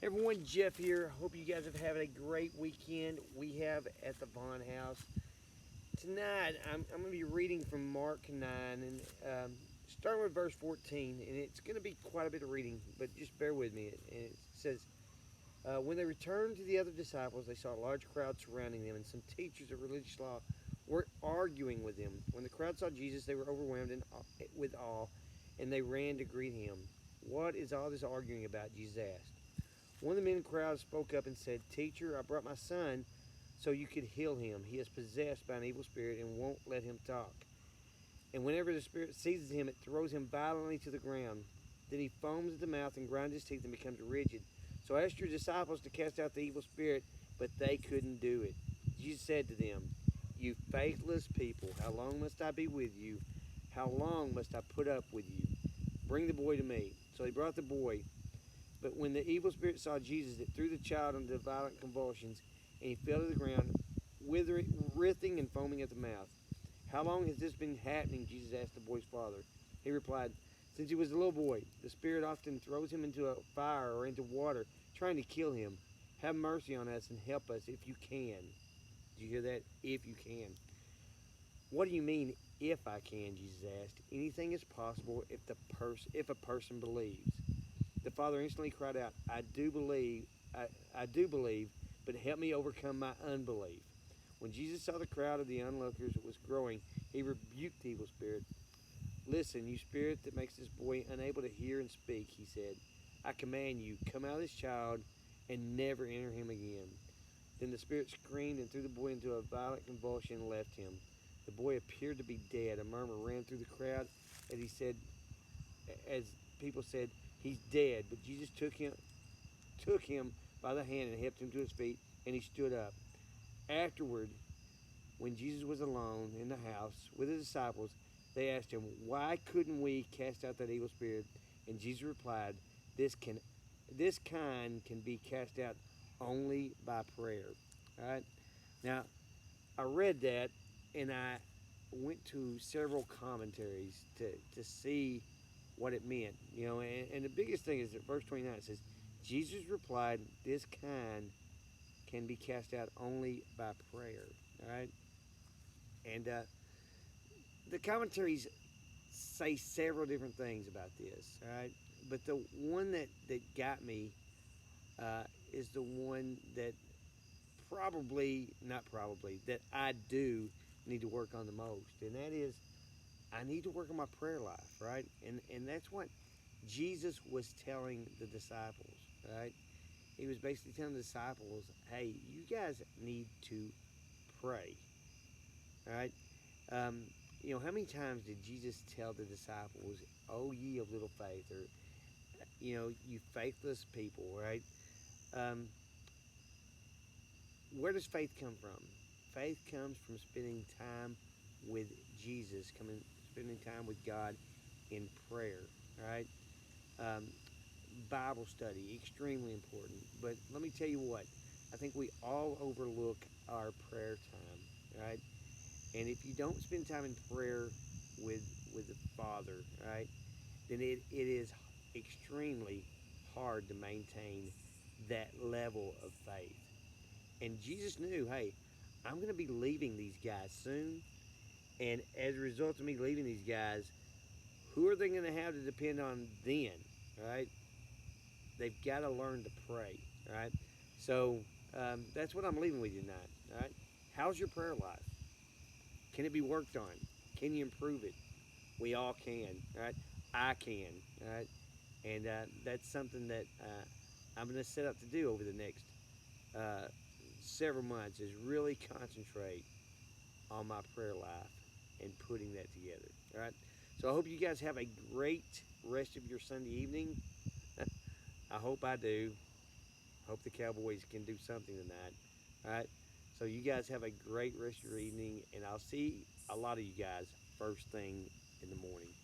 Everyone, Jeff here. Hope you guys have had a great weekend. We have at the Vaughn House. Tonight, I'm going to be reading from Mark 9, and starting with verse 14, and it's going to be quite a bit of reading, but just bear with me. And it says, when they returned to the other disciples, they saw a large crowd surrounding them, and some teachers of religious law were arguing with them. When the crowd saw Jesus, they were overwhelmed with awe, and they ran to greet him. "What is all this arguing about?" Jesus asked. One of the men in the crowd spoke up and said, "Teacher, I brought my son so you could heal him. He is possessed by an evil spirit and won't let him talk. And whenever the spirit seizes him, it throws him violently to the ground. Then he foams at the mouth and grinds his teeth and becomes rigid. So I asked your disciples to cast out the evil spirit, but they couldn't do it." Jesus said to them, "You faithless people, how long must I be with you? How long must I put up with you? Bring the boy to me." So they brought the boy. But when the evil spirit saw Jesus, it threw the child into violent convulsions, and he fell to the ground, writhing and foaming at the mouth. "How long has this been happening?" Jesus asked the boy's father. He replied, "Since he was a little boy. The spirit often throws him into a fire or into water, trying to kill him. Have mercy on us and help us if you can." Did you hear that? If you can. "What do you mean, if I can?" Jesus asked. "Anything is possible if a person believes." The father instantly cried out, I do believe, but help me overcome my unbelief." When Jesus saw the crowd of the onlookers was growing, he rebuked the evil spirit. "Listen, you spirit that makes this boy unable to hear and speak," he said, "I command you, come out of this child and never enter him again." Then the spirit screamed and threw the boy into a violent convulsion and left him. The boy appeared to be dead. A murmur ran through the crowd as people said, "He's dead." But Jesus took him by the hand and helped him to his feet, and he stood up. Afterward, when Jesus was alone in the house with the disciples, they asked him, "Why couldn't we cast out that evil spirit?" And Jesus replied, This kind can be cast out only by prayer." All right? Now, I read that, and I went to several commentaries to see what it meant. And the biggest thing is that verse 29, it says, Jesus replied, "This kind can be cast out only by prayer." All right? And the commentaries say several different things about this. All right? But the one that got me is the one that that I do need to work on the most. And that is, I need to work on my prayer life, right? And that's what Jesus was telling the disciples, right? He was basically telling the disciples, hey, you guys need to pray, right? How many times did Jesus tell the disciples, "Oh, ye of little faith," or, you faithless people, right? Where does faith come from? Faith comes from spending time with Jesus, spending time with God in prayer, right? Bible study, extremely important. But let me tell you what, I think we all overlook our prayer time, right? And if you don't spend time in prayer with the Father, right, then it is extremely hard to maintain that level of faith. And Jesus knew, hey, I'm going to be leaving these guys soon. And as a result of me leaving these guys, who are they going to have to depend on then, right? They've got to learn to pray, right? So that's what I'm leaving with you tonight, all right? How's your prayer life? Can it be worked on? Can you improve it? We all can, right? I can, right? And that's something that I'm going to set up to do over the next several months, is really concentrate on my prayer life and putting that together. All right. So I hope you guys have a great rest of your Sunday evening. I hope I do. Hope the Cowboys can do something tonight. All right. So you guys have a great rest of your evening, and I'll see a lot of you guys first thing in the morning.